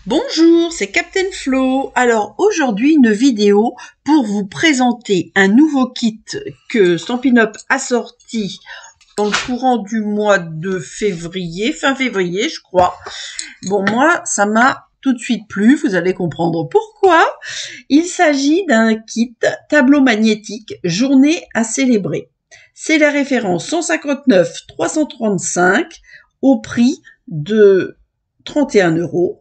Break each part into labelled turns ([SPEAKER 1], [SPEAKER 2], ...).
[SPEAKER 1] Bonjour, c'est Captain Flo. Alors aujourd'hui une vidéo pour vous présenter un nouveau kit que Stampin' Up a sorti dans le courant du mois de février, fin février je crois. Bon, moi ça m'a tout de suite plu, vous allez comprendre pourquoi. Il s'agit d'un kit tableau magnétique journée à célébrer. C'est la référence 159 335 au prix de 31 €.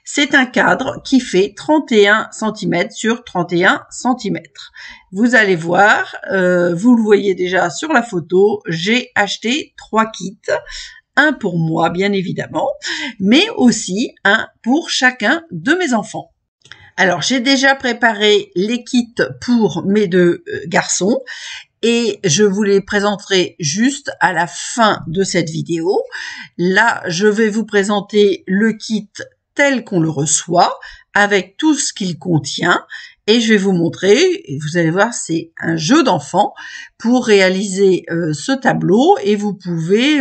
[SPEAKER 1] C'est un cadre qui fait 31 cm sur 31 cm. Vous allez voir, vous le voyez déjà sur la photo, j'ai acheté 3 kits. Un pour moi, bien évidemment, mais aussi un pour chacun de mes enfants. Alors, j'ai déjà préparé les kits pour mes deux garçons et je vous les présenterai juste à la fin de cette vidéo. Là, je vais vous présenter le kit tel qu'on le reçoit, avec tout ce qu'il contient, et je vais vous montrer, et vous allez voir, c'est un jeu d'enfant pour réaliser ce tableau, et vous pouvez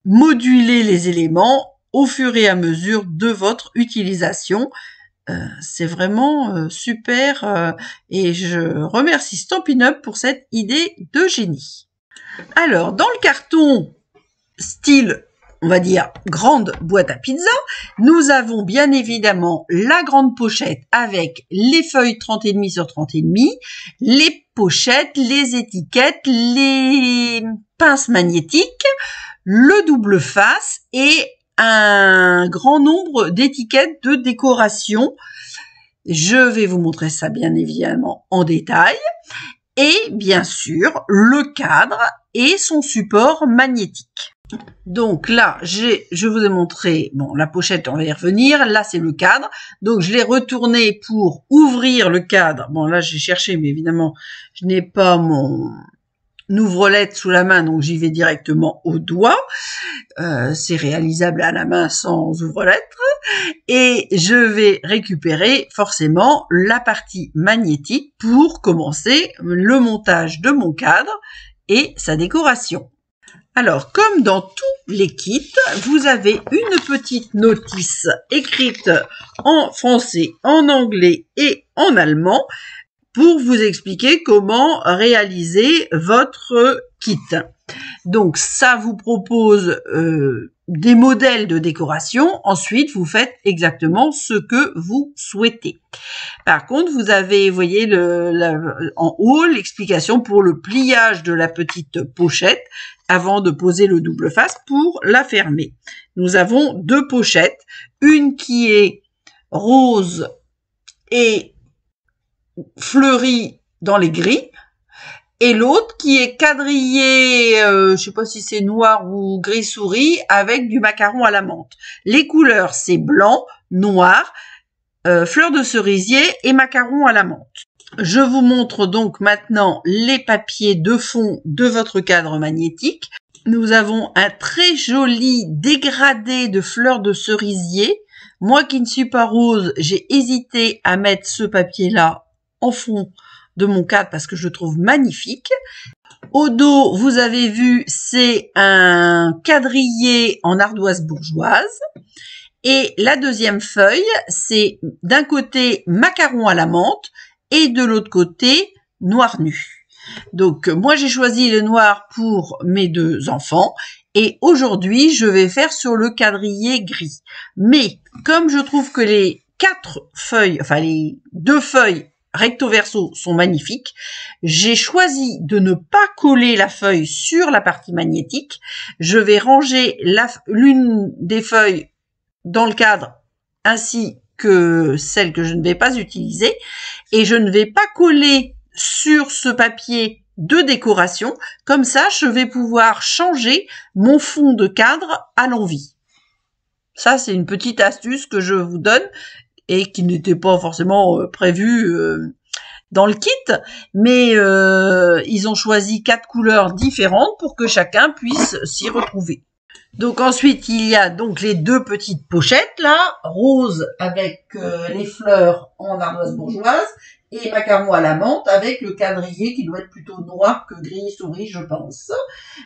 [SPEAKER 1] moduler les éléments au fur et à mesure de votre utilisation. C'est vraiment super, et je remercie Stampin' Up pour cette idée de génie. Alors, dans le carton style, on va dire, grande boîte à pizza, nous avons bien évidemment la grande pochette avec les feuilles 30,5 sur 30,5, les pochettes, les étiquettes, les pinces magnétiques, le double face et un grand nombre d'étiquettes de décoration. Je vais vous montrer ça bien évidemment en détail. Et bien sûr, le cadre et son support magnétique. Donc là, je vous ai montré, bon, la pochette, on va y revenir. Là, c'est le cadre. Donc, je l'ai retourné pour ouvrir le cadre. Bon, là, j'ai cherché, mais évidemment, je n'ai pas mon ouvre-lettre sous la main, donc j'y vais directement au doigt. C'est réalisable à la main sans ouvre-lettre. Et je vais récupérer forcément la partie magnétique pour commencer le montage de mon cadre et sa décoration. Alors, comme dans tous les kits, vous avez une petite notice écrite en français, en anglais et en allemand pour vous expliquer comment réaliser votre kit. Donc, ça vous propose des modèles de décoration. Ensuite, vous faites exactement ce que vous souhaitez. Par contre, vous avez, vous voyez, en haut, l'explication pour le pliage de la petite pochette avant de poser le double face pour la fermer. Nous avons deux pochettes, une qui est rose et fleurie dans les gris, et l'autre qui est quadrillé, je sais pas si c'est noir ou gris souris, avec du macaron à la menthe. Les couleurs, c'est blanc, noir, fleur de cerisier et macaron à la menthe. Je vous montre donc maintenant les papiers de fond de votre cadre magnétique. Nous avons un très joli dégradé de fleurs de cerisier. Moi qui ne suis pas rose, j'ai hésité à mettre ce papier-là en fond de mon cadre parce que je le trouve magnifique. Au dos, vous avez vu, c'est un quadrillé en ardoise bourgeoise. Et la deuxième feuille, c'est d'un côté macaron à la menthe et de l'autre côté noir nu. Donc moi j'ai choisi le noir pour mes deux enfants et aujourd'hui je vais faire sur le quadrillé gris. Mais comme je trouve que les quatre feuilles, enfin les deux feuilles recto verso sont magnifiques, j'ai choisi de ne pas coller la feuille sur la partie magnétique. Je vais ranger l'une des feuilles dans le cadre ainsi que celle que je ne vais pas utiliser et je ne vais pas coller sur ce papier de décoration. Comme ça, je vais pouvoir changer mon fond de cadre à l'envie. Ça, c'est une petite astuce que je vous donne et qui n'était pas forcément prévue dans le kit, mais ils ont choisi 4 couleurs différentes pour que chacun puisse s'y retrouver. Donc ensuite, il y a donc les deux petites pochettes là, rose avec les fleurs en ardoise bourgeoise et macaron à la menthe avec le quadrillé qui doit être plutôt noir que gris souris, je pense.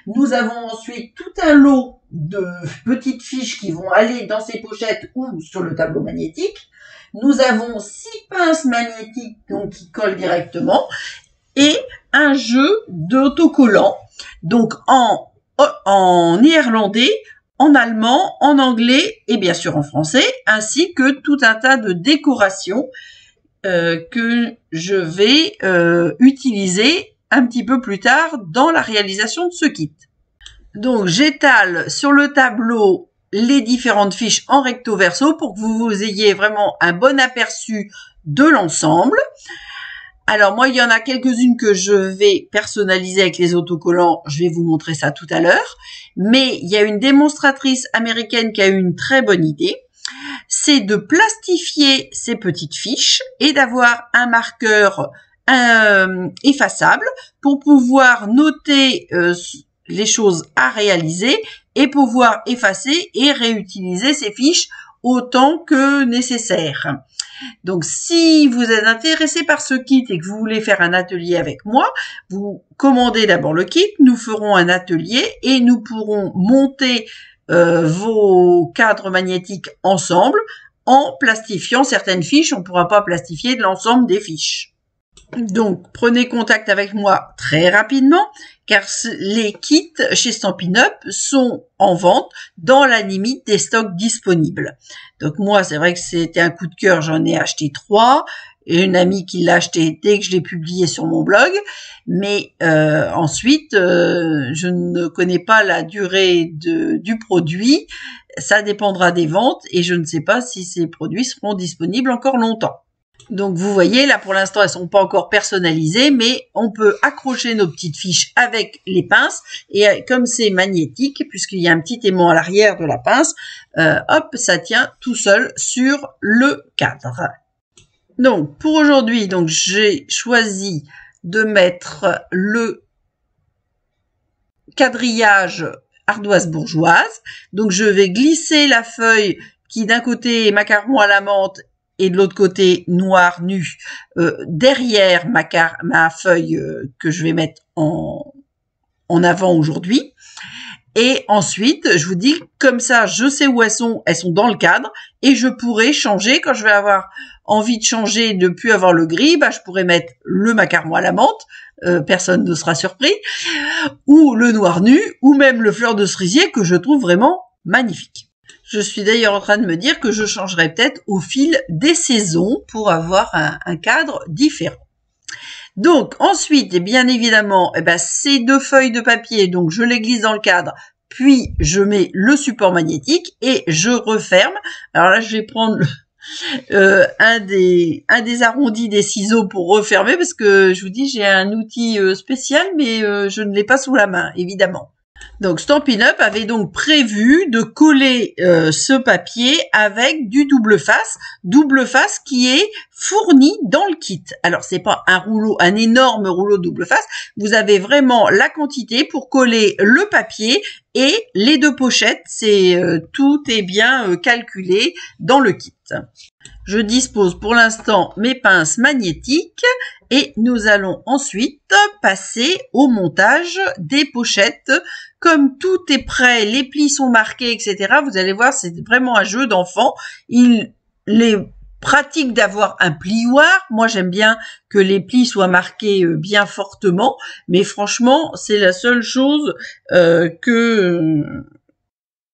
[SPEAKER 1] Nous avons ensuite tout un lot de petites fiches qui vont aller dans ces pochettes ou sur le tableau magnétique. Nous avons 6 pinces magnétiques donc qui collent directement et un jeu d'autocollants donc en néerlandais, en allemand, en anglais et bien sûr en français, ainsi que tout un tas de décorations que je vais utiliser un petit peu plus tard dans la réalisation de ce kit. Donc j'étale sur le tableau les différentes fiches en recto verso pour que vous ayez vraiment un bon aperçu de l'ensemble. Alors moi, il y en a quelques-unes que je vais personnaliser avec les autocollants. Je vais vous montrer ça tout à l'heure. Mais il y a une démonstratrice américaine qui a eu une très bonne idée. C'est de plastifier ces petites fiches et d'avoir un marqueur effaçable pour pouvoir noter les choses à réaliser et pouvoir effacer et réutiliser ces fiches autant que nécessaire. Donc, si vous êtes intéressé par ce kit et que vous voulez faire un atelier avec moi, vous commandez d'abord le kit, nous ferons un atelier et nous pourrons monter vos cadres magnétiques ensemble en plastifiant certaines fiches. On ne pourra pas plastifier de l'ensemble des fiches. Donc, prenez contact avec moi très rapidement car les kits chez Stampin' Up sont en vente dans la limite des stocks disponibles. Donc moi, c'est vrai que c'était un coup de cœur, j'en ai acheté 3. Et une amie qui l'a acheté dès que je l'ai publié sur mon blog. Mais ensuite, je ne connais pas la durée du produit. Ça dépendra des ventes et je ne sais pas si ces produits seront disponibles encore longtemps. Donc vous voyez, là pour l'instant elles sont pas encore personnalisées, mais on peut accrocher nos petites fiches avec les pinces et comme c'est magnétique, puisqu'il y a un petit aimant à l'arrière de la pince, hop, ça tient tout seul sur le cadre. Donc pour aujourd'hui, donc j'ai choisi de mettre le quadrillage ardoise bourgeoise. Donc je vais glisser la feuille qui d'un côté est macaron à la menthe et de l'autre côté noir nu derrière ma feuille que je vais mettre en avant aujourd'hui. Et ensuite, je vous dis, comme ça, je sais où elles sont dans le cadre et je pourrai changer quand je vais avoir envie de changer, de plus avoir le gris, je pourrais mettre le macaron à la menthe, personne ne sera surpris, ou le noir nu, ou même le fleur de cerisier que je trouve vraiment magnifique. Je suis d'ailleurs en train de me dire que je changerai peut-être au fil des saisons pour avoir un cadre différent. Donc ensuite, et bien évidemment, ces 2 feuilles de papier, donc je les glisse dans le cadre, puis je mets le support magnétique et je referme. Alors là, je vais prendre un des arrondis des ciseaux pour refermer parce que je vous dis, j'ai un outil spécial, mais je ne l'ai pas sous la main, évidemment. Donc Stampin' Up avait donc prévu de coller ce papier avec du double face qui est fourni dans le kit. Alors c'est pas un énorme rouleau double face, vous avez vraiment la quantité pour coller le papier et les 2 pochettes, tout est bien calculé dans le kit. Je dispose pour l'instant mes pinces magnétiques et nous allons ensuite passer au montage des pochettes. Comme tout est prêt, les plis sont marqués, etc. Vous allez voir, c'est vraiment un jeu d'enfant. Il est pratique d'avoir un plioir. Moi, j'aime bien que les plis soient marqués bien fortement, mais franchement, c'est la seule chose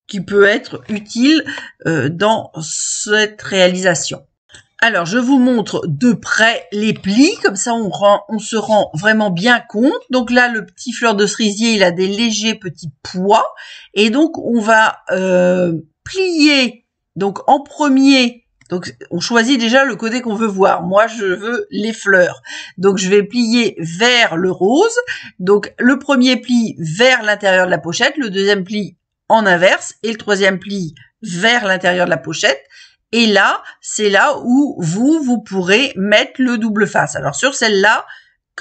[SPEAKER 1] qui peut être utile dans cette réalisation. Alors, je vous montre de près les plis, comme ça on se rend vraiment bien compte. Donc là, le petit fleur de cerisier, il a des légers petits pois. Et donc, on va plier. Donc, en premier, donc on choisit déjà le côté qu'on veut voir. Moi, je veux les fleurs. Donc, je vais plier vers le rose. Donc, le premier pli vers l'intérieur de la pochette, le deuxième pli en inverse et le troisième pli vers l'intérieur de la pochette. Et là, c'est là où vous pourrez mettre le double face. Alors sur celle-là,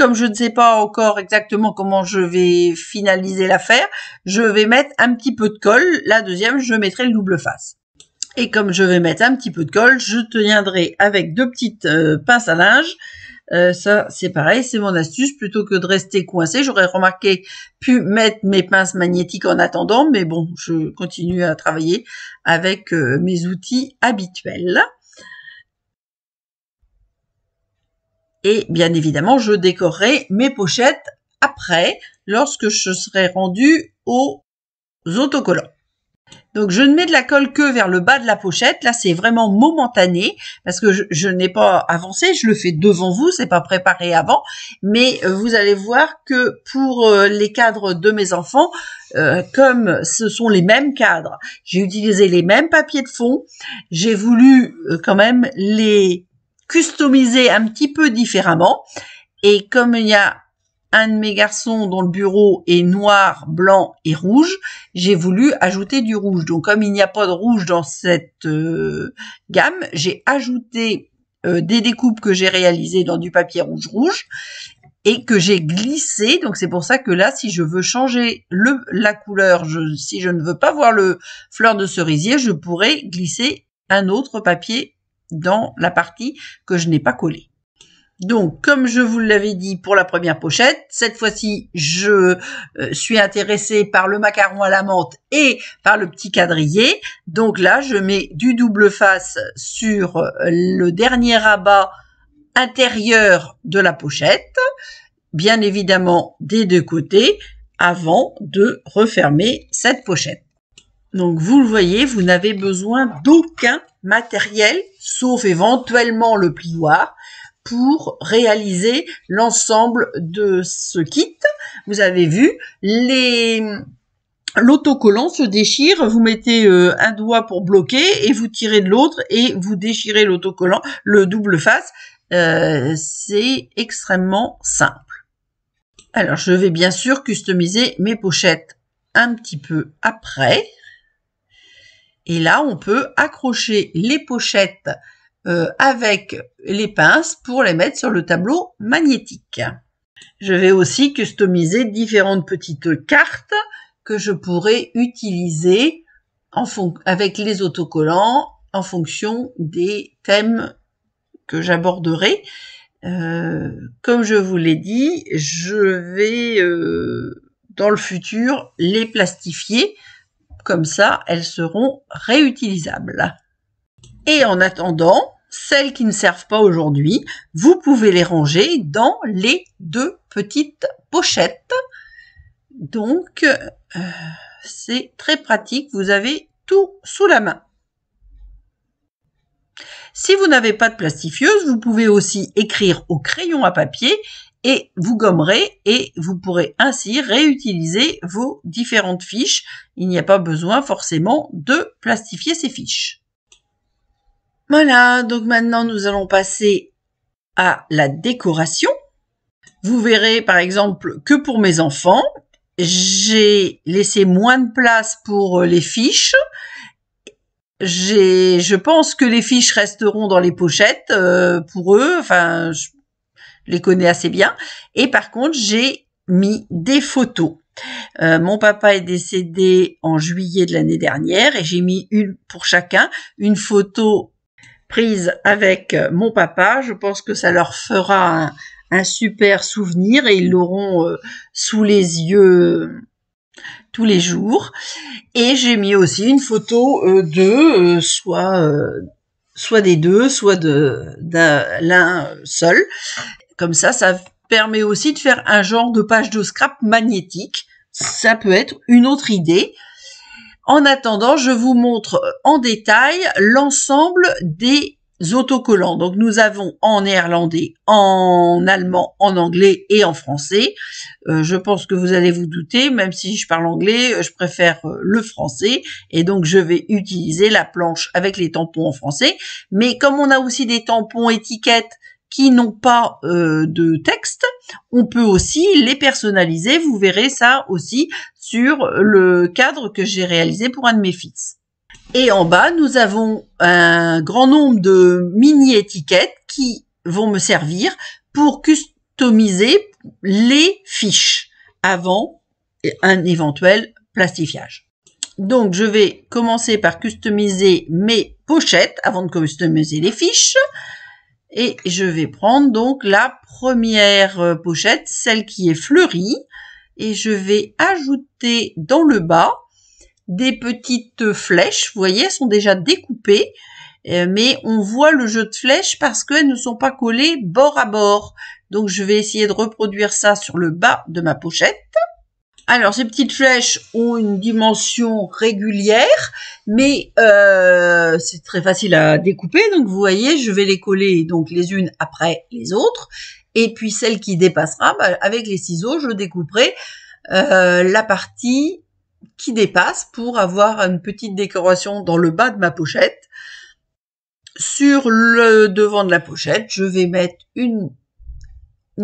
[SPEAKER 1] comme je ne sais pas encore exactement comment je vais finaliser l'affaire, je vais mettre un petit peu de colle. La deuxième, je mettrai le double face. Et comme je vais mettre un petit peu de colle, je tiendrai avec 2 petites pinces à linge. Ça, c'est pareil, c'est mon astuce. Plutôt que de rester coincé, j'aurais pu mettre mes pinces magnétiques en attendant, mais bon, je continue à travailler avec mes outils habituels. Et bien évidemment, je décorerai mes pochettes après, lorsque je serai rendue aux autocollants. Donc, je ne mets de la colle que vers le bas de la pochette. Là, c'est vraiment momentané parce que je n'ai pas avancé. Je le fais devant vous, c'est pas préparé avant. Mais vous allez voir que pour les cadres de mes enfants, comme ce sont les mêmes cadres, j'ai utilisé les mêmes papiers de fond. J'ai voulu quand même les customiser un petit peu différemment. Et comme il y a un de mes garçons dont le bureau est noir, blanc et rouge, j'ai voulu ajouter du rouge. Donc, comme il n'y a pas de rouge dans cette gamme, j'ai ajouté des découpes que j'ai réalisées dans du papier rouge et que j'ai glissé. Donc, c'est pour ça que là, si je veux changer la couleur, si je ne veux pas voir le fleur de cerisier, je pourrais glisser un autre papier dans la partie que je n'ai pas collée. Donc, comme je vous l'avais dit pour la première pochette, cette fois-ci, je suis intéressée par le macaron à la menthe et par le petit quadrillé. Donc là, je mets du double face sur le dernier rabat intérieur de la pochette, bien évidemment des 2 côtés, avant de refermer cette pochette. Donc, vous le voyez, vous n'avez besoin d'aucun matériel, sauf éventuellement le plioir, pour réaliser l'ensemble de ce kit. Vous avez vu, l'autocollant se déchire, vous mettez un doigt pour bloquer et vous tirez de l'autre et vous déchirez l'autocollant, le double face. C'est extrêmement simple. Alors, je vais bien sûr customiser mes pochettes un petit peu après. Et là, on peut accrocher les pochettes avec les pinces pour les mettre sur le tableau magnétique. Je vais aussi customiser différentes petites cartes que je pourrais utiliser avec les autocollants en fonction des thèmes que j'aborderai. Comme je vous l'ai dit, je vais dans le futur les plastifier. Comme ça, elles seront réutilisables. Et en attendant, celles qui ne servent pas aujourd'hui, vous pouvez les ranger dans les 2 petites pochettes. Donc, c'est très pratique, vous avez tout sous la main. Si vous n'avez pas de plastifieuse, vous pouvez aussi écrire au crayon à papier et vous gommerez et vous pourrez ainsi réutiliser vos différentes fiches. Il n'y a pas besoin forcément de plastifier ces fiches. Voilà, donc maintenant nous allons passer à la décoration. Vous verrez par exemple que pour mes enfants, j'ai laissé moins de place pour les fiches. Je pense que les fiches resteront dans les pochettes pour eux, enfin je les connais assez bien. Et par contre, j'ai mis des photos. Mon papa est décédé en juillet de l'année dernière et j'ai mis pour chacun une photo prise avec mon papa. Je pense que ça leur fera un super souvenir et ils l'auront sous les yeux tous les jours. Et j'ai mis aussi une photo d'eux, soit des 2, soit l'un seul. Comme ça permet aussi de faire un genre de page de scrap magnétique. Ça peut être une autre idée. En attendant, je vous montre en détail l'ensemble des autocollants. Donc, nous avons en néerlandais, en allemand, en anglais et en français. Je pense que vous allez vous douter, même si je parle anglais, je préfère le français. Et donc, je vais utiliser la planche avec les tampons en français. Mais comme on a aussi des tampons étiquettes qui n'ont pas de texte, on peut aussi les personnaliser. Vous verrez ça aussi sur le cadre que j'ai réalisé pour un de mes fils. Et en bas, nous avons un grand nombre de mini-étiquettes qui vont me servir pour customiser les fiches avant un éventuel plastifiage. Donc, je vais commencer par customiser mes pochettes avant de customiser les fiches. Et je vais prendre donc la première pochette, celle qui est fleurie. Et je vais ajouter dans le bas des petites flèches. Vous voyez, elles sont déjà découpées. Mais on voit le jeu de flèches parce qu'elles ne sont pas collées bord à bord. Donc, je vais essayer de reproduire ça sur le bas de ma pochette. Alors, ces petites flèches ont une dimension régulière, mais c'est très facile à découper. Donc, vous voyez, je vais les coller donc les unes après les autres. Et puis, celle qui dépassera, avec les ciseaux, je découperai la partie qui dépasse pour avoir une petite décoration dans le bas de ma pochette. Sur le devant de la pochette, je vais mettre une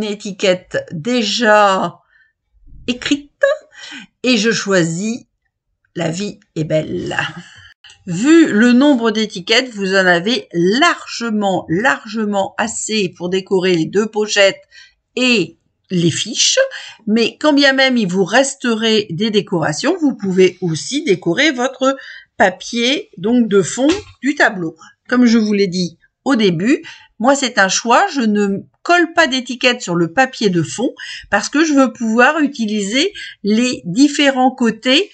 [SPEAKER 1] étiquette déjà écrite et je choisis La vie est belle. Vu le nombre d'étiquettes, vous en avez largement assez pour décorer les deux pochettes et les fiches. Mais quand bien même il vous resterait des décorations, vous pouvez aussi décorer votre papier donc de fond du tableau. Comme je vous l'ai dit au début, moi c'est un choix, je ne colle pas d'étiquette sur le papier de fond parce que je veux pouvoir utiliser les différents côtés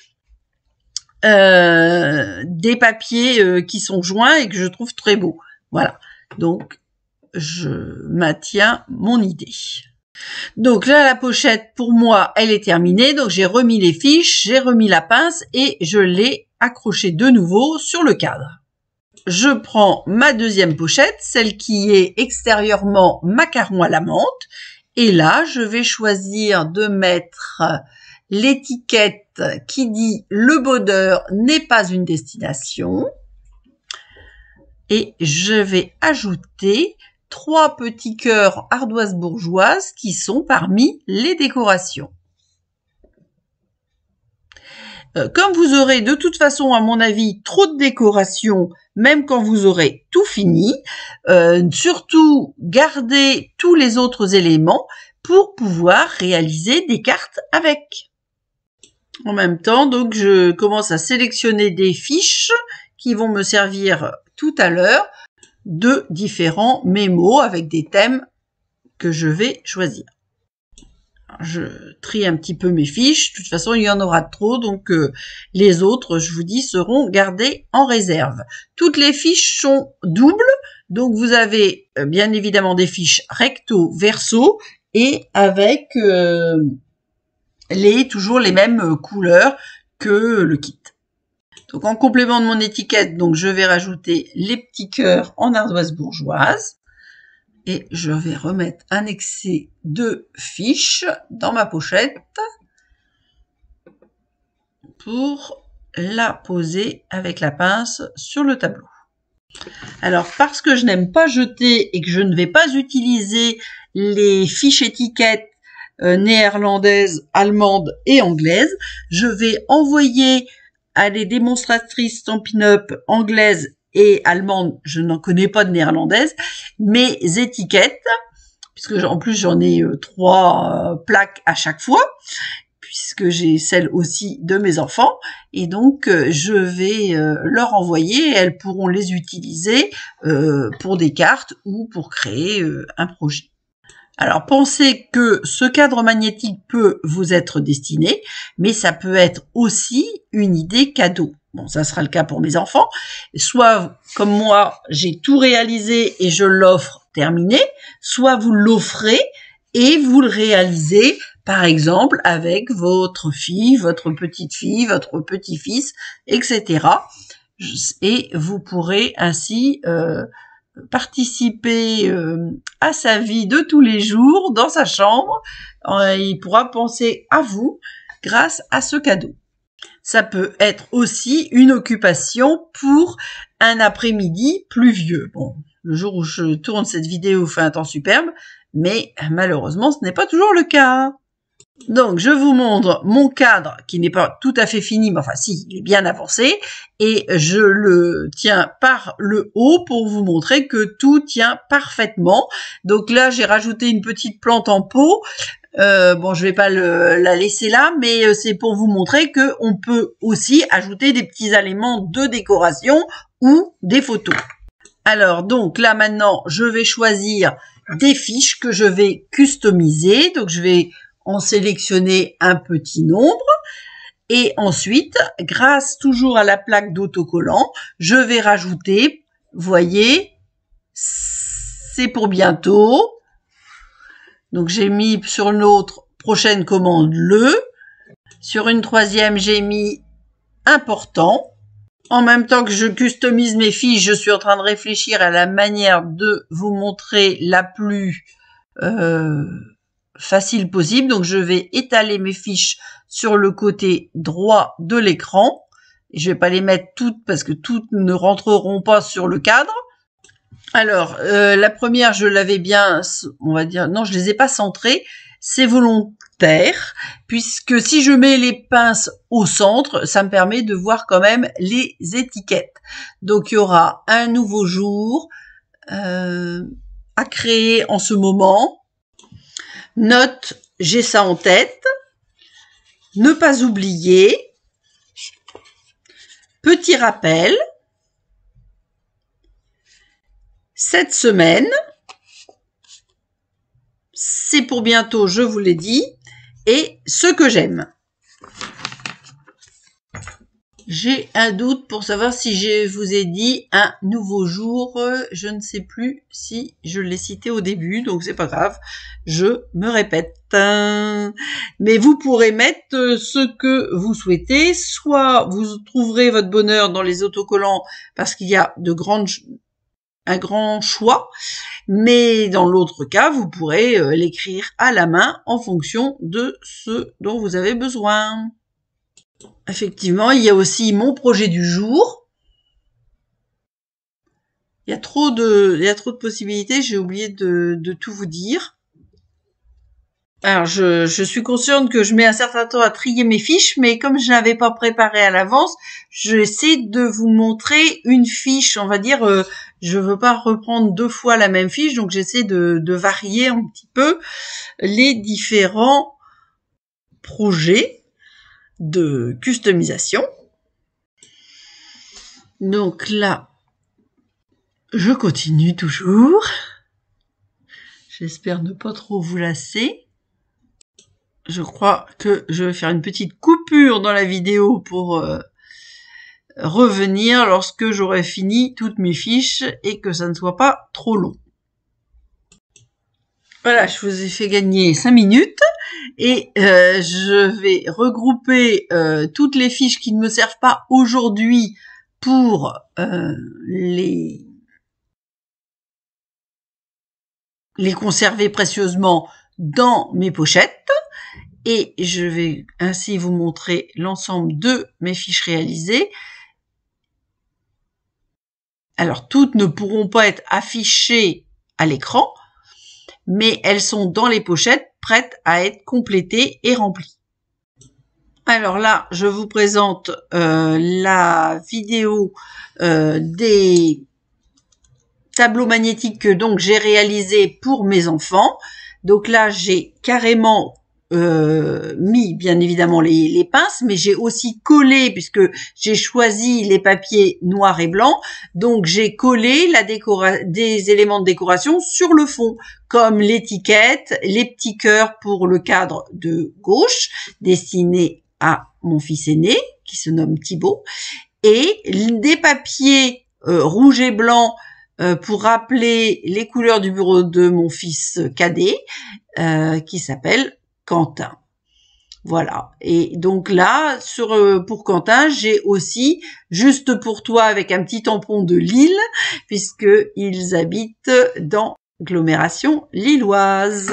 [SPEAKER 1] des papiers qui sont joints et que je trouve très beaux. Voilà, donc je maintiens mon idée. Donc là, la pochette, pour moi, elle est terminée. Donc j'ai remis les fiches, j'ai remis la pince et je l'ai accrochée de nouveau sur le cadre. Je prends ma deuxième pochette, celle qui est extérieurement macaron à la menthe. Et là, je vais choisir de mettre l'étiquette qui dit « Le bonheur n'est pas une destination ». Et je vais ajouter 3 petits cœurs ardoises bourgeoises qui sont parmi les décorations. Comme vous aurez de toute façon, à mon avis, trop de décorations, même quand vous aurez tout fini, surtout gardez tous les autres éléments pour pouvoir réaliser des cartes avec. En même temps, donc, je commence à sélectionner des fiches qui vont me servir tout à l'heure de différents mémos avec des thèmes que je vais choisir. Je trie un petit peu mes fiches. De toute façon, il y en aura trop, donc les autres, je vous dis, seront gardées en réserve. Toutes les fiches sont doubles, donc vous avez bien évidemment des fiches recto, verso, et avec toujours les mêmes couleurs que le kit. Donc en complément de mon étiquette, donc je vais rajouter les petits cœurs en ardoise bourgeoise. Et je vais remettre un excès de fiches dans ma pochette pour la poser avec la pince sur le tableau. Alors, parce que je n'aime pas jeter et que je ne vais pas utiliser les fiches étiquettes néerlandaises, allemandes et anglaises, je vais envoyer à des démonstratrices Stampin' Up anglaises et allemande, je n'en connais pas de néerlandaise, mes étiquettes, puisque en plus j'en ai 3 plaques à chaque fois, puisque j'ai celle aussi de mes enfants, et donc je vais leur envoyer, et elles pourront les utiliser pour des cartes ou pour créer un projet. Alors, pensez que ce cadre magnétique peut vous être destiné, mais ça peut être aussi une idée cadeau. Bon, ça sera le cas pour mes enfants. Soit, comme moi, j'ai tout réalisé et je l'offre terminé, soit vous l'offrez et vous le réalisez, par exemple, avec votre fille, votre petite-fille, votre petit-fils, etc. Et vous pourrez ainsi participer à sa vie de tous les jours dans sa chambre. Il pourra penser à vous grâce à ce cadeau. Ça peut être aussi une occupation pour un après-midi pluvieux. Bon, le jour où je tourne cette vidéo, il fait un temps superbe, mais malheureusement, ce n'est pas toujours le cas. Donc, je vous montre mon cadre qui n'est pas tout à fait fini, mais enfin si, il est bien avancé, et je le tiens par le haut pour vous montrer que tout tient parfaitement. Donc là, j'ai rajouté une petite plante en pot. Bon, je vais pas la laisser là, mais c'est pour vous montrer que on peut aussi ajouter des petits éléments de décoration ou des photos. Alors, donc là maintenant, je vais choisir des fiches que je vais customiser. Donc, je vais en sélectionner un petit nombre. Et ensuite, grâce toujours à la plaque d'autocollant, je vais rajouter, voyez, c'est pour bientôt. Donc, j'ai mis sur l'autre prochaine commande le. Sur une troisième, j'ai mis important. En même temps que je customise mes fiches, je suis en train de réfléchir à la manière de vous montrer la plus facile possible. Donc, je vais étaler mes fiches sur le côté droit de l'écran. Je vais pas les mettre toutes parce que toutes ne rentreront pas sur le cadre. Alors, la première, je l'avais bien, on va dire, non, je les ai pas centrées. C'est volontaire, puisque si je mets les pinces au centre, ça me permet de voir quand même les étiquettes. Donc, il y aura un nouveau jour à créer en ce moment. Note, j'ai ça en tête. Ne pas oublier. Petit rappel. Cette semaine, c'est pour bientôt, je vous l'ai dit, et ce que j'aime. J'ai un doute pour savoir si je vous ai dit un nouveau jour. Je ne sais plus si je l'ai cité au début, donc c'est pas grave. Je me répète. Mais vous pourrez mettre ce que vous souhaitez. Soit vous trouverez votre bonheur dans les autocollants parce qu'il y a un grand choix. Mais dans l'autre cas, vous pourrez l'écrire à la main en fonction de ce dont vous avez besoin. Effectivement, il y a aussi mon projet du jour. Il y a trop de possibilités, j'ai oublié de tout vous dire. Alors, je suis consciente que je mets un certain temps à trier mes fiches, mais comme je n'avais pas préparé à l'avance, j'essaie de vous montrer une fiche, on va dire, je veux pas reprendre 2 fois la même fiche, donc j'essaie de varier un petit peu les différents projets de customisation. Donc là, je continue toujours. J'espère ne pas trop vous lasser. Je crois que je vais faire une petite coupure dans la vidéo pour revenir lorsque j'aurai fini toutes mes fiches et que ça ne soit pas trop long. Voilà, je vous ai fait gagner 5 minutes et je vais regrouper toutes les fiches qui ne me servent pas aujourd'hui pour les conserver précieusement dans mes pochettes. Et je vais ainsi vous montrer l'ensemble de mes fiches réalisées. Alors, toutes ne pourront pas être affichées à l'écran, mais elles sont dans les pochettes, prêtes à être complétées et remplies. Alors là, je vous présente la vidéo des tableaux magnétiques que donc j'ai réalisés pour mes enfants. Donc là, j'ai carrément mis bien évidemment les pinces, mais j'ai aussi collé, puisque j'ai choisi les papiers noirs et blancs, donc j'ai collé des éléments de décoration sur le fond, comme l'étiquette, les petits cœurs pour le cadre de gauche, destiné à mon fils aîné, qui se nomme Thibaut, et des papiers rouge et blanc pour rappeler les couleurs du bureau de mon fils cadet, qui s'appelle Quentin. Voilà. Et donc là, pour Quentin, j'ai aussi Juste pour toi avec un petit tampon de Lille, puisqu'ils habitent dans l'agglomération lilloise.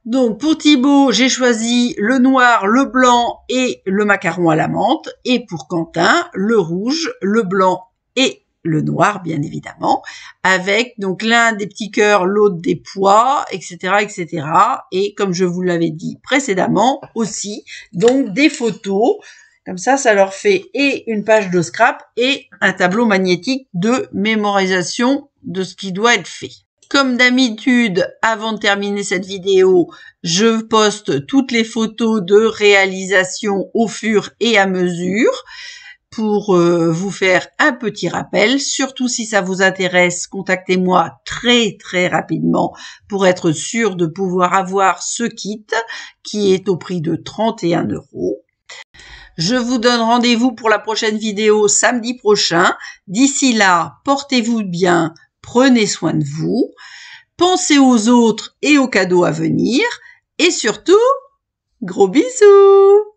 [SPEAKER 1] Donc pour Thibaut, j'ai choisi le noir, le blanc et le macaron à la menthe. Et pour Quentin, le rouge, le blanc et le noir, bien évidemment, avec donc l'un des petits cœurs, l'autre des pois, etc., etc. Et comme je vous l'avais dit précédemment, aussi, donc des photos. Comme ça leur fait et une page de scrap et un tableau magnétique de mémorisation de ce qui doit être fait. Comme d'habitude, avant de terminer cette vidéo, je poste toutes les photos de réalisation au fur et à mesure pour vous faire un petit rappel. Surtout si ça vous intéresse, contactez-moi très rapidement pour être sûr de pouvoir avoir ce kit qui est au prix de 31 €. Je vous donne rendez-vous pour la prochaine vidéo samedi prochain. D'ici là, portez-vous bien, prenez soin de vous, pensez aux autres et aux cadeaux à venir et surtout, gros bisous!